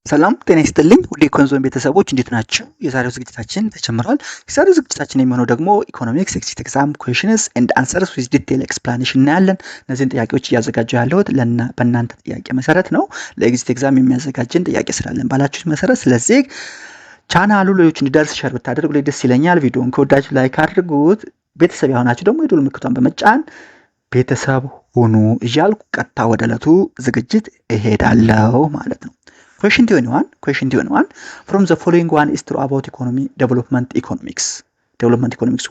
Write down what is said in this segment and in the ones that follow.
ሰላም ጤና ይስጥልኝ ውድ የኮንዞን ቤተሰቦች እንዴት ናቸው? የዛሬው ዝግጅታችን ተጀምሯል። የዛሬው ዝግጅታችን የሚሆነው ደግሞ ኢኮኖሚክስ ኤግዚት ኤግዛም ኩዌሽንስ ኤንድ አንሰርስ ዊዝ ዲቴል ኤክስፕላኔሽን እናያለን። እነዚህን ጥያቄዎች እያዘጋጀው ያለሁት በእናንተ ጥያቄ መሰረት ነው። ለኤግዚት ኤግዛም የሚያዘጋጅን ጥያቄ ስላለን ባላችሁት መሰረት፣ ስለዚህ ቻናሉ ሌሎች እንዲደርስ ሸር ብታደርጉ ላይ ደስ ይለኛል። ቪዲዮውን ከወዳችሁ ላይክ አድርጉት። ቤተሰብ የሆናችሁ ደግሞ የደወል ምልክቷን በመጫን ቤተሰብ ሁኑ እያልኩ ቀጥታ ወደ ዕለቱ ዝግጅት እሄዳለሁ ማለት ነው። Question 21 from the following one is true about economy development economics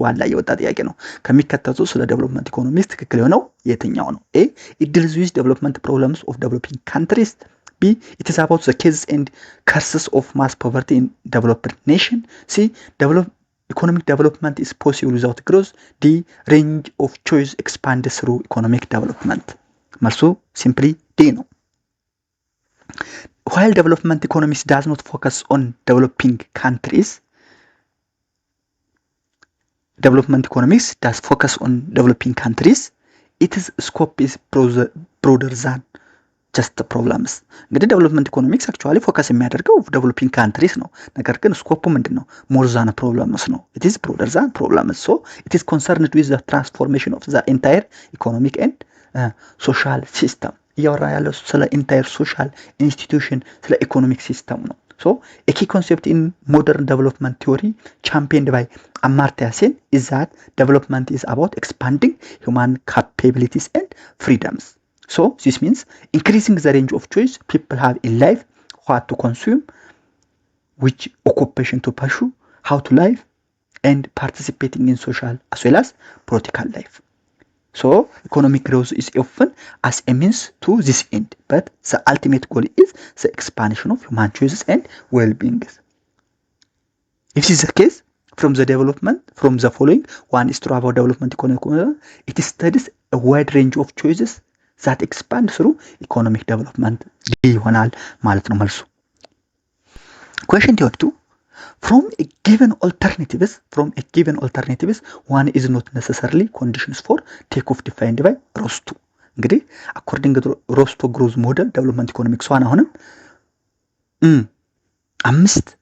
ዋን ላይ የወጣ ጥያቄ ነው። ከሚከተቱ ስለ ዴቨሎፕመንት ኢኮኖሚክስ ትክክል የሆነው የትኛው ነው? A it deals with development problems of developing countries. B it is about the cases and curses of mass poverty in developed nation. C economic development is possible without growth. D range of choice expands through economic development. መልሱ simply D ነው። While development economics does not focus on developing countries, development economics does focus on developing countries. Its scope is broader than just the problems. እንግዲህ development economics actually focus የሚያደርገው developing countries ነው። ነገር ግን ስኮፑ ምንድን ነው? more than problems ነው። it is broader than problems. So it is concerned with the transformation of the entire economic and social system. እያወራ ያለው ስለ ኢንታየር ሶሻል ኢንስቲትዩሽን ስለ ኢኮኖሚክ ሲስተም ነው። ሶ a key concept in modern development theory championed by Amartya Sen is that development is about expanding human capabilities and freedoms. So this means increasing the range of choice people have in life, what to consume, which occupation to pursue, how to live, and participating in social as well as political life. So economic growth is often as a means to this end, but the ultimate goal is the expansion of human choices and well-being. If this is the case, from the following, one is true about development economic. It studies a wide range of choices that expand through economic development. ይሆናል ማለት ነው መልሱ። Question 22. From a given alternatives, one is not necessarily conditions for takeoff defined by Rostow. እንግዲህ according to Rostow growth model development economics ዋን አሁንም 5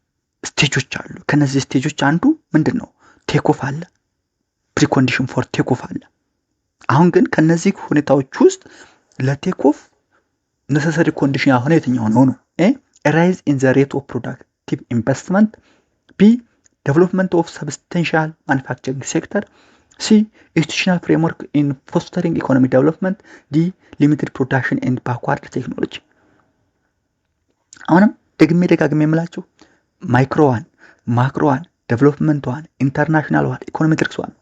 ስቴጆች አሉ። ከነዚህ ስቴጆች አንዱ ምንድነው? ቴክኦፍ አለ፣ ፕሪኮንዲሽን ፎር ቴክኦፍ አለ። አሁን ግን ከነዚህ ሁኔታዎች ውስጥ ለቴክኦፍ necessary condition አሁን የትኛው ነው? A rise in the rate of productive investment. B development of substantial manufacturing sector. C institutional framework in fostering economic development. D limited production and backward technology. አሁንም ደጋግሜ የምላችሁ ማይክሮ ዋን፣ ማክሮ ዋን፣ ዴቨሎፕመንት ዋን፣ ኢንተርናሽናል ዋን፣ ኢኮኖሜትሪክስ ዋን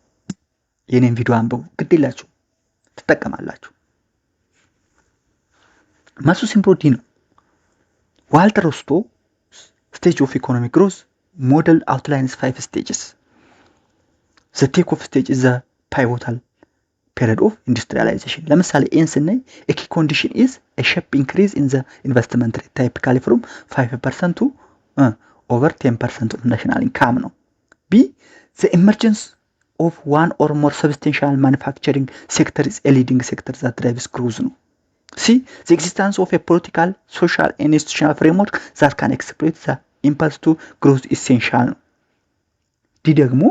የኔን ቪዲዮ አንብቡ፣ ግድ የላችሁ ትጠቀማላችሁ። መልሱ ሲምፕል ዲ ነው። ዋልተር ሮስቶ stage of economic growth model outlines 5 stages. The takeoff stage is the pivotal period of industrialization. ለምሳሌ ኤን ስናይ a key condition is a sharp increase in the investment rate, typically from 5% to over 10% of national income ነው። B the emergence of one or more substantial manufacturing sector is a leading sector that drives growth ነው። C the existence of a political, social and institutional framework that can exploit the impulse to growth essential ነው። ዲ ደግሞ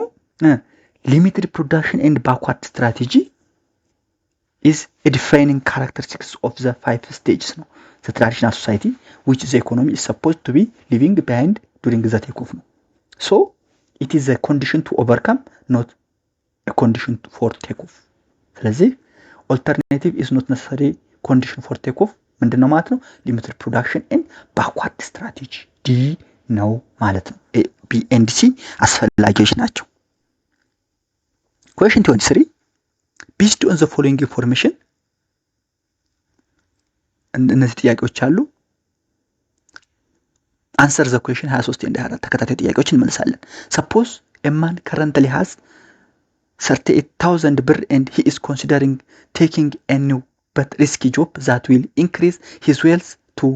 limited production and backward strategy is a defining characteristics of the 5 stages ነው። the traditional society which the economy is supposed to be leaving behind during the takeoff ነው። so it is a condition to overcome, not a condition for takeoff. ስለዚህ alternative is not necessary condition for takeoff ምንድነው ማለት ነው? limited production and backward strategy ዲ ነው ማለት ነው። A, B and C አስፈላጊዎች ናቸው። Question 23 based on the following information እነዚህ ጥያቄዎች አሉ። answer the question 23 and 24 ተከታታይ ጥያቄዎችን እንመልሳለን። suppose a man currently has 38,000 ብር and he is considering taking a new but risky job that will increase his wealth to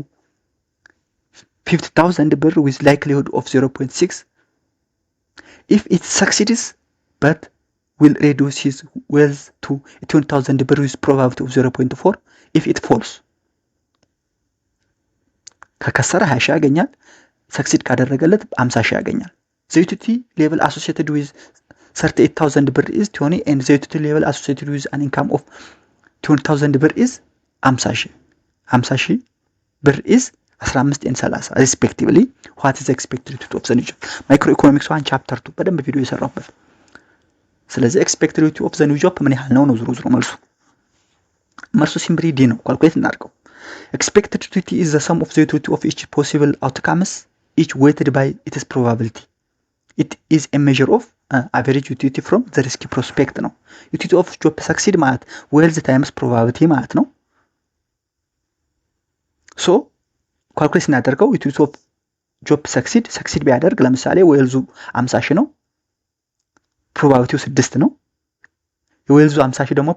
50,000 ብር with likelihood of 0.6. if it succeeds but will reduce his wealth to 20,000 ብር with probability of 0.4. if it falls ከከሰረ 20 ሺህ ያገኛል። ሰክሲድ ካደረገለት 50 ሺህ ያገኛል። the utility level associated with 38,000 ብር is 20 and the utility level associated with an income of 20,000 ብር is 50 ሺህ 50 ሺህ ብር is 15 and 30 respectively. what is the expected utility of the new job? ማይክሮ ኢኮኖሚክስ 1 ቻፕተር 2 በደንብ ቪዲዮ የሰራሁበት። ስለዚህ expected utility of the new job ምን ያህል ነው ዙሩ መልሱ ሲምፕሊ ዲ ነው። ካልኩሌት እናድርገው። expected utility is the sum of the utility of each possible outcomes each weighted by its probability. it is a measure of average utility from the risky prospect ነው። utility of job succeed ማለት wealth times probability ማለት ነው። ሶ ካልኩሌት እናደርገው utility of job succeed ቢያደርግ ለምሳሌ ዌልዙ 50 ሺህ ነው፣ ፕሮባቢሊቲው 6 ነው። የዌልዙ 50 ሺህ ደግሞ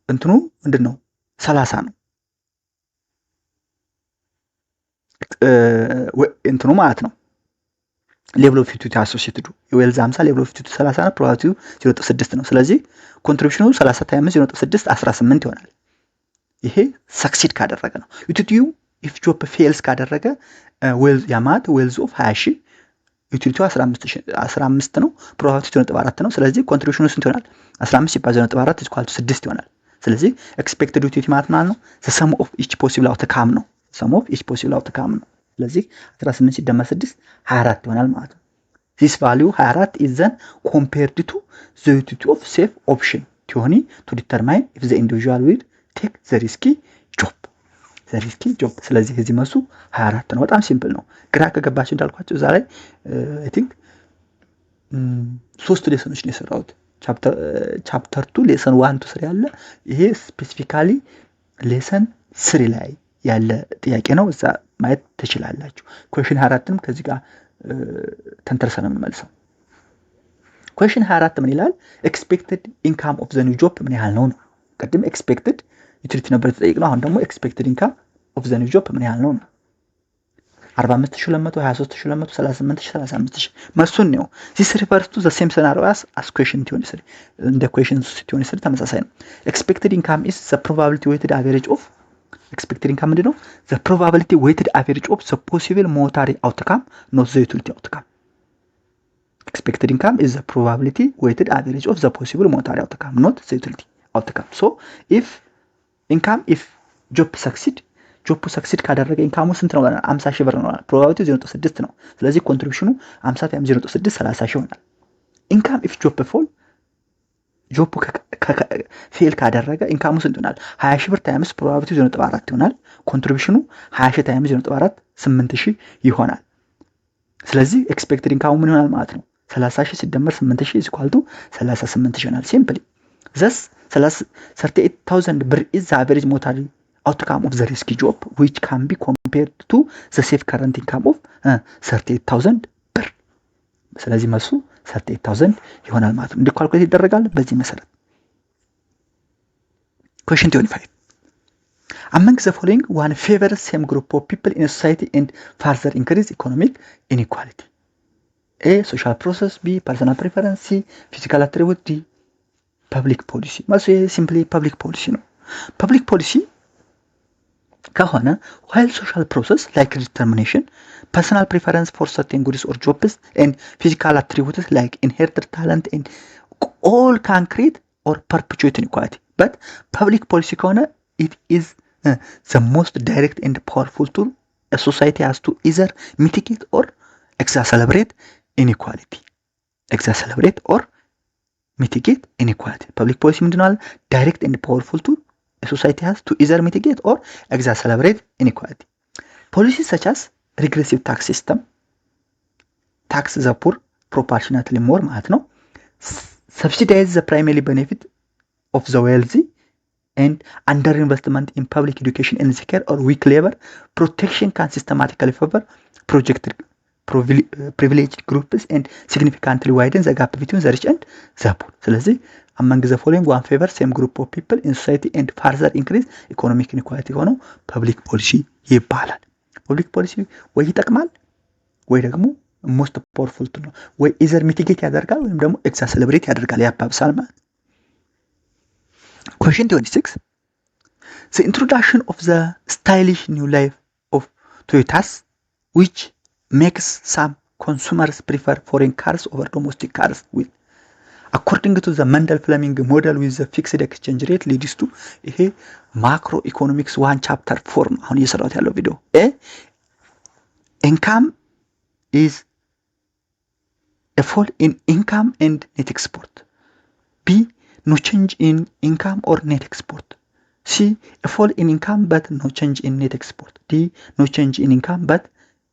እንትኑ ምንድነው 30 ነው እንትኑ ማለት ነው። ሌቭል ኦፍ ዩቲሊቲ አሶሲኤትዱ የዌልዝ 50 ሌቭል ኦፍ ዩቲሊቲ 30 ነው፣ ፕሮባቢሊቲው 0.6 ነው። ስለዚህ ኮንትሪቢዩሽኑ 30 ታይምስ 0.6 18 ይሆናል። ይሄ ሰክሲድ ካደረገ ነው። ዩቲሊቲው ኢፍ ጆብ ፌልስ ካደረገ ዌልዝ ያማት ዌልዝ ኦፍ 20 ሺህ ዩቲሊቲው 15 ነው፣ ፕሮባቢሊቲው 0.4 ነው። ስለዚህ ኮንትሪቢዩሽኑ ስንት ይሆናል? 15 ሲባዛ 0.4 ኢኳል ቱ 6 ይሆናል። ስለዚህ ኤክስፔክትድ ዩቲሊቲ ማለት ነው ዘ ሰም ኦፍ ኢች ፖሲብል አውትካም ነው። ሰም ኦፍ ኢች ፖሲብል አውትካም ነው። ስለዚህ 18 ሲደመር 6 24 ይሆናል ማለት ነው። this value 24 is then compared to the utility of safe option 20 to determine if the individual will take the risky job. ስለዚህ እዚህ መልሱ 24 ነው። በጣም ሲምፕል ነው። ግራ ከገባችሁ እንዳልኳችሁ እዛ ላይ አይ ቲንክ 3 ሌሰኖች ነው የሰራሁት። ቻፕተር 2 ሌሰን 1 to 3 ያለ፣ ይሄ ስፔሲፊካሊ ሌሰን 3 ላይ ያለ ጥያቄ ነው። እዛ ማየት ትችላላችሁ። ኩዌሽን 24ንም ከዚህ ጋር ተንተርሰን የምንመልሰው። ኩዌሽን 24 ምን ይላል? ኤክስፔክትድ ኢንካም ኦፍ ዘ ኒው ጆብ ምን ያህል ነው? ቀድም ኤክስፔክትድ ዩቲሊቲ ነበር የተጠየቅነው። አሁን ደግሞ ኤክስፔክትድ ኢንካም ኦፍ ዘ ኒው ጆብ ምን ያህል ነው? 45200 23200 38000 35000 መልሱን ነው። this refers to the same scenario as question 23 እንደ question 23 ተመሳሳይ ነው። expected income is the probability weighted average of expected income ምንድን ነው? the probability weighted average of the possible monetary outcome not the utility outcome. expected income is the probability weighted average of the possible monetary outcome not the utility outcome. so if job succeed ካደረገ ኢንካሙ ስንት ነው? 50 ሺህ ብር ነው። ፕሮባቢሊቲው 0.6 ነው። ስለዚህ ኮንትሪቢዩሽኑ 50 ታይምስ 0.6 30 ሺህ ይሆናል። ኢንካም ኢፍ ጆብ ፎል ጆብ ፌል ካደረገ ኢንካሙ ስንት ይሆናል? 20 ሺህ ብር ታይምስ ፕሮባቢሊቲው 0.4 ይሆናል። ኮንትሪቢዩሽኑ 20 ሺህ ታይምስ 0.4 8 ሺህ ይሆናል። ስለዚህ ኤክስፔክትድ ኢንካሙ ምን ይሆናል ማለት ነው? 30 ሺህ ሲደመር 8 ሺህ ኢኳል ቱ 38 ሺህ ይሆናል። ሲምፕሊ thus 38,000 ብር is the average monetary outcome of the risky job which can be compared to the safe current income of 38,000 ብር። ስለዚህ መልሱ 38,000 ይሆናል ማለት ነው። እንዲህ ካልኩሌት ይደረጋል በዚህ መሰረት። question 25 among the following one favors same group of people in society and further increase economic inequality? A social process, B personal preference, C physical attribute, D public policy. መልሱ ሲምፕሊ ፐብሊክ ፖሊሲ ነው። ፐብሊክ ፖሊሲ ከሆነ while social process like determination, personal preference for certain goods or jobs and physical attributes like inherited talent and all can create or perpetuate inequality, but public policy ከሆነ it is the most direct and powerful tool a society has to either mitigate or exacerbate inequality. public policy ምንድነው? direct and powerful tool a society has to either mitigate or exacerbate inequality. Policies such as regressive tax system, tax the poor proportionately more ማለት ነው, subsidize the primary benefit of the wealthy and underinvestment in public education and healthcare or weak labor protection can systematically favor projected privileged groups and significantly widen the gap between the rich and the poor. ስለዚህ among the following one favor same group of people in society and further increase economic inequality ሆነው ፐብሊክ ፖሊሲ ይባላል። ፐብሊክ ፖሊሲ ወይ ይጠቅማል ወይ ደግሞ most powerful ነው፣ ወይ either mitigate ያደርጋል ወይም ደግሞ exacerbate ያደርጋል፣ ያባብሳል ማለት። question 26 the introduction of the stylish new life of Toyotas, which makes some consumers prefer foreign cars over domestic cars with according to the Mendel-Fleming model with the fixed exchange rate leads to ይሄ macro economics 1 chapter 4 ነው አሁን እየሰራሁት ያለው ቪዲዮ income is a fall in income and net export. B, no change in income or net export. C, a fall in income but no change in net export. D, no change in income but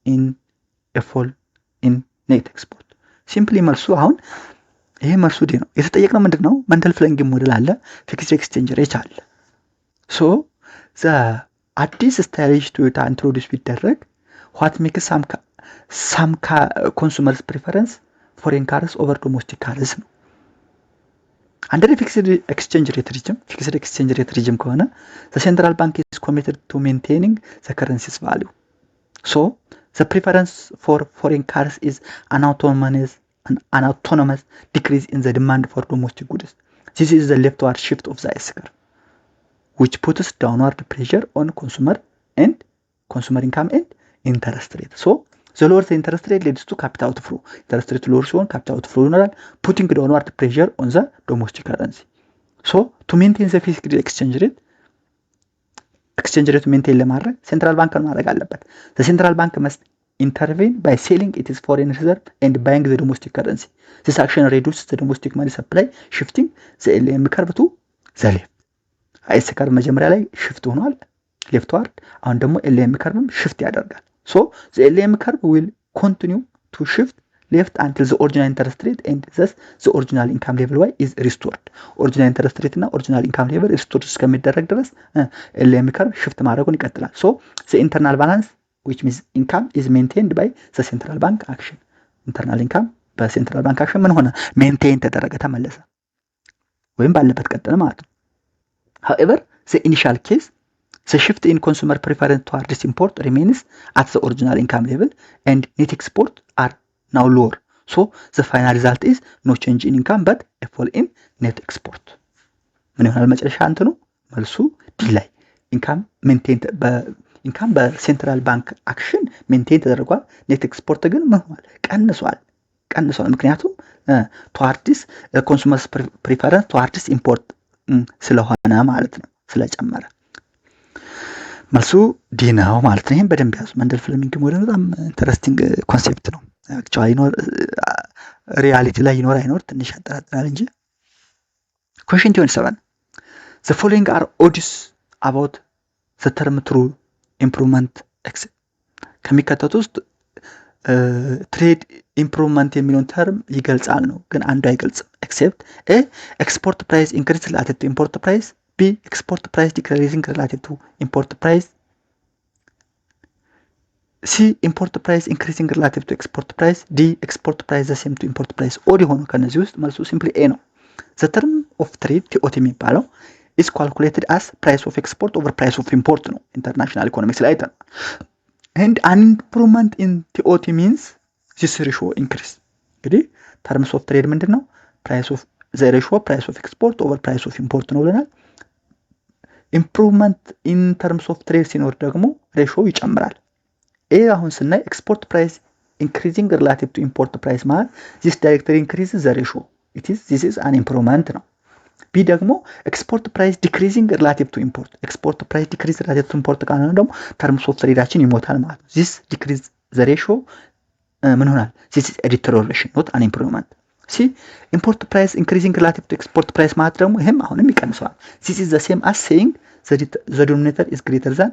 in a fall in net export. Simply መልሱ አሁን ይሄ መልሱ ዲ ነው። የተጠየቅነው ምንድነው? መንደል ፍሌሚንግ ሞዴል አለ፣ ፊክስድ ኤክስቼንጅ ሬት አለ። ሶ ዘ አዲስ ስታይሊሽ ቶዮታ ኢንትሮዲዩስ ቢደረግ what makes some consumers preference foreign cars over domestic cars ነው። Under the fixed exchange rate regime ከሆነ the central bank is committed to maintaining the currency's value. So the preference for foreign cars is an autonomous decrease in the demand for domestic goods. This is the leftward shift of the S-curve, which puts downward pressure on consumer income and interest rate. So the lower the interest rate leads to capital outflow. Interest rate lower ሲሆን capital outflow ይኖራል, putting downward pressure on the domestic currency. So to maintain the fixed exchange rate maintain ለማድረግ central bank ማድረግ አለበት. The central bank must intervene by selling its foreign reserve and buying the domestic currency. This action reduces the domestic money supply, shifting the LM curve to the left. አይስ curve መጀመሪያ ላይ shift ሆኗል leftward፣ አሁን ደግሞ LM curve shift ያደርጋል. So the LM curve will continue to shift left until the original interest rate and thus the original income level y is restored. Original interest rate እና original income level restored እስከሚደረግ ድረስ LM curve shift ማድረጉን ይቀጥላል. So the internal balance which means income is maintained by the central bank action. Internal income በcentral bank action ምን ሆነ? maintain ተደረገ፣ ተመለሰ ወይም ባለበት ቀጠለ ማለት ነው። However, the initial case the shift in consumer preference towards import remains at the original income level and net export are now lower. So the final result is no change in income but a fall in net export. ምን ይሆናል መጨረሻ እንትኑ መልሱ ዲ ላይ ኢንካም በሴንትራል ባንክ አክሽን ሜንቴን ተደርጓል። ኔት ኤክስፖርት ግን ምን ሆኗል? ቀንሷል። ምክንያቱም towards consumers preference towards import ስለሆነ ማለት ነው፣ ስለጨመረ መልሱ ዲ ነው ማለት ነው። ይሄን በደንብ ያዙ። መንደል ፍሌሚንግ ሞዴል በጣም ኢንተረስቲንግ ኮንሴፕት ነው። አክቹአሊ ሪያሊቲ ላይ ይኖር አይኖር ትንሽ ያጠራጥራል እንጂ። question 27 the following are odds about the term true improvement ከሚከተቱት ውስጥ ትሬድ ኢምፕሩቭመንት የሚለውን ተርም ይገልጻል ነው፣ ግን አንዱ አይገልጽም። except a export price increase relative to import price, b export price decreasing relative to import price, c import price increasing relative to export price, d export price the same to import price. ኦድ ሆኖ ከነዚህ ውስጥ መልሱ ሲምፕሊ ኤ ነው። the term of trade TOT የሚባለው is calculated as price of export over price of import ነው ኢንተርናሽናል ኢኮኖሚክስ ላይ አይተናል። and an improvement in TOT means this ratio increase። እንግዲህ terms of trade ምንድነው? price of the ratio price of export over price of import ነው ብለናል። improvement in terms of trade ሲኖር ደግሞ ratio ይጨምራል። ኤ አሁን ስናይ export price increasing relative to import price ማለት this directly increases the ratio, this is an improvement ነው። ቢ ደግሞ export price decreasing relative to import, export price decrease relative to import ካለ ደግሞ terms of tradeአችን ይሞታል ማለት ነው። this decrease the ratio ምን ሆናል? this is a deterioration not an improvement። ሲ import price increasing relative to export price ማለት ደግሞ ይሄም አሁንም ይቀንሳል። this is the same as saying the denominator is greater than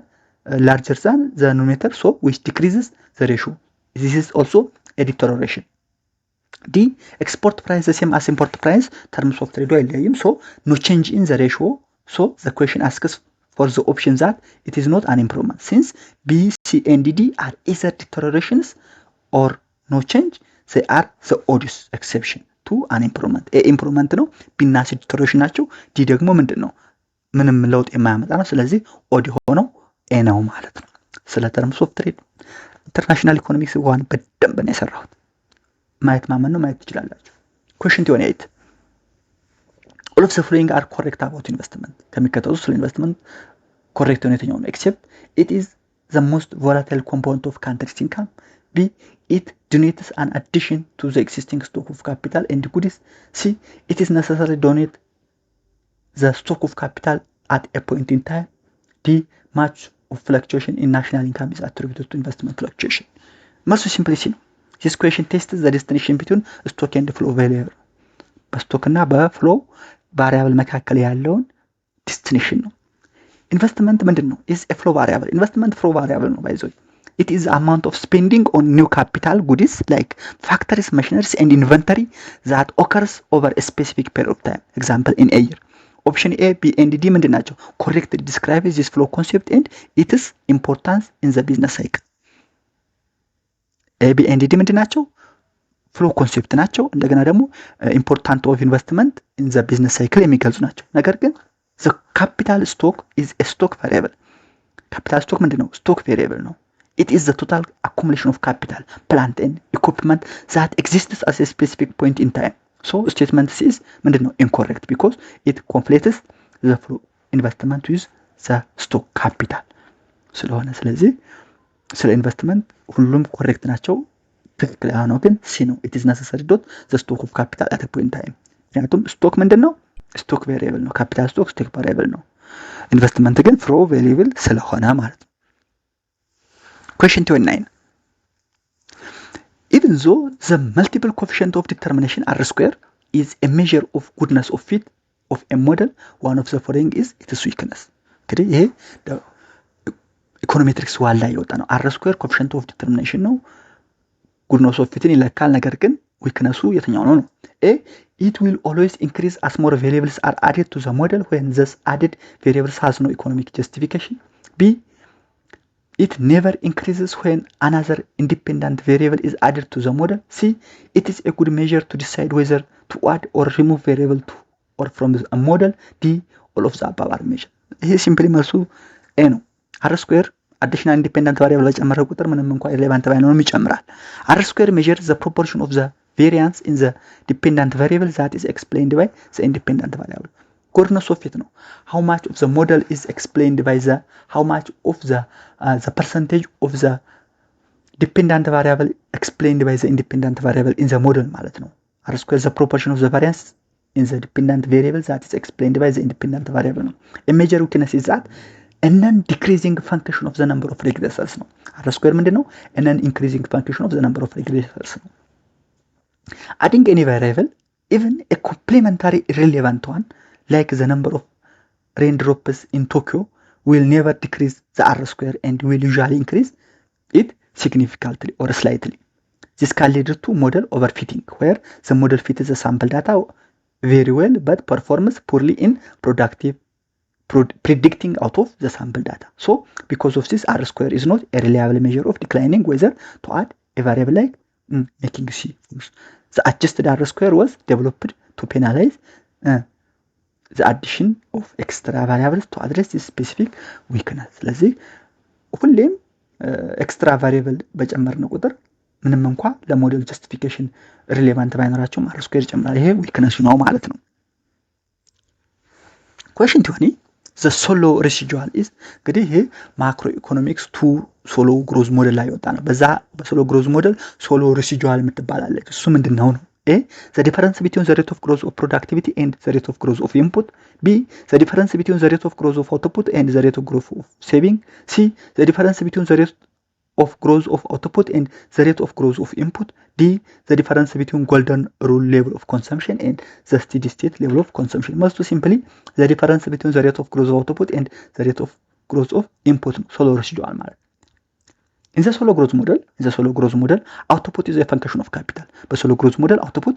larger than the numerator, so which decreases the ratio, this is also a deterioration። D export price the same as import price, terms of trade አይለያይም, so no change in the ratio, so the question asks for the option that it is not an improvement. Since B, C and D are either deteriorations or no change, they are the oddest exception to an improvement. A improvement ነው፣ B እና C deterioration ናቸው፣ D ደግሞ ምንድነው? ምንም ለውጥ የማያመጣ ነው። ስለዚህ ኦድ ሆኖ ኤ ነው ማለት ነው። ስለ terms of trade ኢንተርናሽናል ኢኮኖሚክስ ዋን በደንብ ነው የሰራሁት። ማየት ማመን ነው፣ ማየት ትችላላችሁ። question 28 all of the following are correct about investment። ከሚከተሉት ስለ ኢንቨስትመንት ኮሬክት ነው የትኛው ነው? except it is the most volatile component of country's income. B. It donates an addition to the existing stock of capital and goods. C. It is necessary to donate the stock of capital at a point in time. D. Much of fluctuation in national income is attributed to investment fluctuation. መልሱ ሲምፕሊ ሲ ነው። this question tests the distinction between stock and flow variable በስቶክ እና በፍሎ ቫሪያብል መካከል ያለውን ዲስቲንክሽን ነው። ኢንቨስትመንት ምንድን ነው? is a flow variable. ኢንቨስትመንት ፍሎ ቫሪያብል ነው ባይዞይ it is the amount of spending on new capital goods like factories, machineries and inventory that occurs over a specific period of time. Example in a year. Option A, B and D ምንድን ናቸው? correctly describe this flow concept and its importance in the business cycle. A, B and D ምንድን ናቸው? ፍሎ ኮንሴፕት ናቸው። እንደገና ደግሞ ኢምፖርታንት ኦፍ ኢንቨስትመንት ኢን ዘ ቢዝነስ ሳይክል የሚገልጹ ናቸው። ነገር ግን ዘ ካፒታል ስቶክ ኢዝ ኤ ስቶክ ቫሪያብል። ካፒታል ስቶክ ምንድን ነው? ስቶክ ቫሪያብል ነው። it is the total accumulation of capital, plant and equipment that exists at a specific point in time. So statement C is ምንድን ነው? incorrect because it conflates the flow investment with the stock capital ስለሆነ ስለዚህ ስለ ኢንቨስትመንት ሁሉም ኮሬክት ናቸው። ትክክል ያለው ግን ሲ ነው። it is necessary dot the stock of capital at a point in time። ምክንያቱም ስቶክ ምንድን ነው? ስቶክ ቬሪየብል ነው። ካፒታል ስቶክ ስቶክ ቫሪየብል ነው። ኢንቨስትመንት ግን ፍሎ ቬሪየብል ስለሆነ ማለት ነው። Question 29. Even though the multiple coefficient of determination R square is a measure of goodness of fit of a model, one of the following is its weakness. እንግዲህ ይሄ ኢኮኖሜትሪክስ ዋን ላይ የወጣ ነው። R square coefficient of determination ነው። goodness of fitን ይለካል። ነገር ግን ዊክነሱ የትኛው ነው? A. It will always increase as more variables are added to the model when thus added variables has no economic justification. B. It never increases when another independent variable is added to the model. C. It is a good measure to decide whether to add or remove variable to or from a model. D. All of the above are measured. ይሄ ሲምፕሊ መልሱ ኤ ነው። R square additional independent variable በጨመረ ቁጥር ምንም እንኳን ሪሌቫንት ባይኖርም ይጨምራል። R square measures the proportion of the variance in the dependent variable that is explained by the independent variable. Goodness of fit ነው. How much of the model is explained by the how much of the percentage of the dependent variable explained by the independent variable in the model ማለት ነው። R square the proportion of the variance in the dependent variable that is explained by the independent variable ነው። A major weakness is that a non-decreasing function of the number of regressors ነው። R square ምንድን ነው? A non-increasing function of the number of regressors ነው። Adding any variable, even a complementary irrelevant one, like the number of raindrops in Tokyo, will never decrease the R square and will usually increase it significantly or slightly. This can lead to model overfitting, where the model fits the sample data very well but performs poorly in predicting out of the sample data. So, because of this, R square is not a reliable measure of declining whether to add a variable like making C. The adjusted R square was developed to penalize the addition of extra variables to address this specific weakness. ስለዚህ ሁሌም ኤክስትራ ቫሪያብል በጨመርን ቁጥር ምንም እንኳን ለሞዴል ጀስቲፊኬሽን ሪሌቫንት ባይኖራቸውም R square ይጨምራል። ይሄ ዊክነሱ ነው ማለት ነው። question 20 the solo residual is እንግዲህ ይሄ ማክሮ ኢኮኖሚክስ ቱ ሶሎ ግሮዝ ሞዴል ላይ ወጣ ነው። በዛ በሶሎ ግሮዝ ሞዴል ሶሎ ሬሲጁዋል የምትባላለች እሱ ምንድነው ነው? A. The difference between the rate of growth of productivity and the rate of growth of input. B. The difference between the rate of growth of output and the rate of growth of saving. C. The difference between the rate of growth of output and the rate of growth of input. D. The difference between golden rule level of consumption and the steady state level of consumption. Most simply, the difference between the rate of growth of output and the rate of growth of input. Solo residual ማለት In the solo growth model, output is a function of capital. But solo growth model output,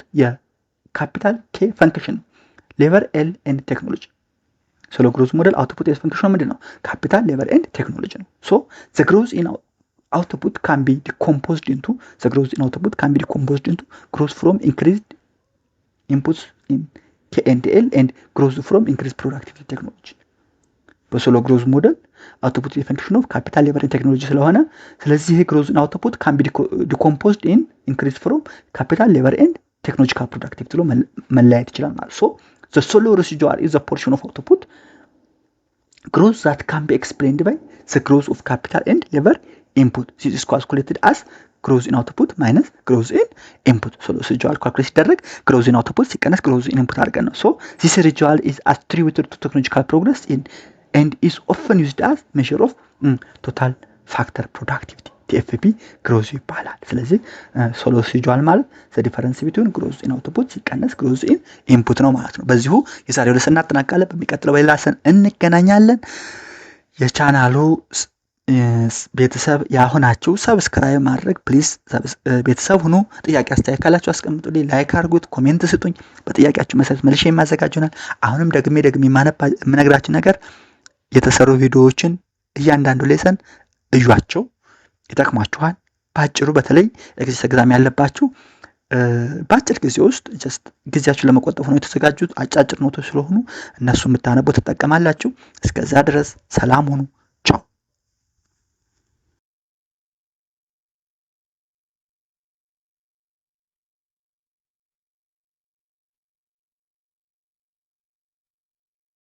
capital K function, labor L and technology. Solo growth model output is function of capital, labor and technology. So the growth in output can be decomposed into growth from increased inputs in K and L and growth from increased productivity technology. But solo growth model output is a function of capital, labor and technology ስለሆነ ስለዚህ ይሄ growth in output can be decomposed in increase from capital, labor and technological productivity ብሎ መለያየት ይችላል ማለት። So the solo residual is a portion of output growth that can be explained by the growth of capital and labor input. This is calculated as growth in output minus growth in input. So residual calculate ሲደረግ growth in output ሲቀነስ growth in input አድርገን ነው። So this residual is attributed to technological progress and is often used as measure of total factor productivity. TFP ግሮዝ ይባላል። ስለዚህ ሶሎ residual ማለት the difference between growth in output ሲቀነስ growth in input ነው ማለት ነው። በዚሁ የዛሬው ለሰን እናጠናቅቃለን። በሚቀጥለው በሌላ ሰን እንገናኛለን። የቻናሉ ቤተሰብ ያሆናችሁ ሰብስክራይብ ማድረግ ፕሊዝ ቤተሰብ ሁኑ። ጥያቄ አስተያየት ካላችሁ አስቀምጡልኝ፣ ላይክ አድርጉት፣ ኮሜንት ስጡኝ። በጥያቄያችሁ መሰረት መልሼ የማዘጋጀናል። አሁንም ደግሜ የምነግራችሁ ነገር የተሰሩ ቪዲዮዎችን እያንዳንዱ ሌሰን እዩዋቸው፣ ይጠቅማችኋል። ባጭሩ በተለይ ኤግዛም ያለባችሁ በአጭር ጊዜ ውስጥ ጀስት ጊዜያችሁን ለመቆጠብ ሆኖ የተዘጋጁት አጫጭር ኖቶች ስለሆኑ እነሱ የምታነቡ ትጠቀማላችሁ። እስከዛ ድረስ ሰላም ሁኑ።